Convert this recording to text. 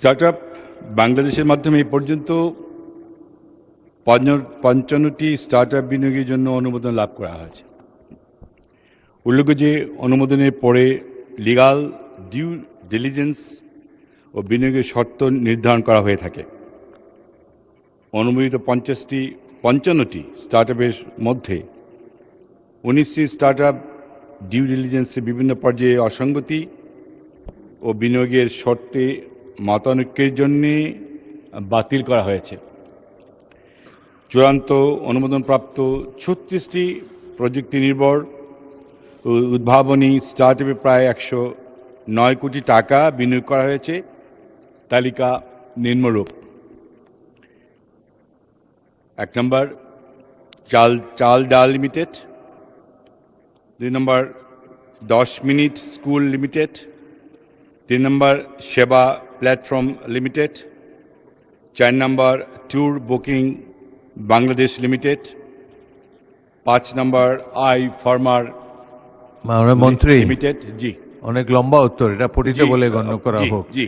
Startup বাংলাদেশের মাধ্যমে এই পর্যন্ত 55টি স্টার্টআপ বিনিয়োগের জন্য অনুমোদন লাভ করা হয়েছে। উল্লেখ্য যে অনুমোদনের পরে লিগাল ডিউ ডিলিজেন্স ও বিনিয়োগের শর্ত নির্ধারণ করা হয়ে থাকে। অনুমোদিত 55টি স্টার্টআপের মধ্যে 19টি স্টার্টআপ ডিউ ডিলিজেন্সে বিভিন্ন পর্যায়ে অসঙ্গতি ও বিনিয়োগের শর্তে মতানৈক্যের জন্যে বাতিল করা হয়েছে। চূড়ান্ত অনুমোদনপ্রাপ্ত 36টি প্রযুক্তি নির্ভর ও উদ্ভাবনী স্টার্টআপে প্রায় 109 কোটি টাকা বিনিয়োগ করা হয়েছে। তালিকা নিম্নরূপ: 1 নম্বর চাল ডাল লিমিটেড, 2 নম্বর 10 মিনিট স্কুল লিমিটেড, 3 নম্বর সেবা platform limited, 4 number tour booking Bangladesh limited, 5 number I farmer মন্ত্রী লিমিটেড। জি, অনেক লম্বা উত্তর, এটা পঠিত বলে গণ্য করা হোক। জি।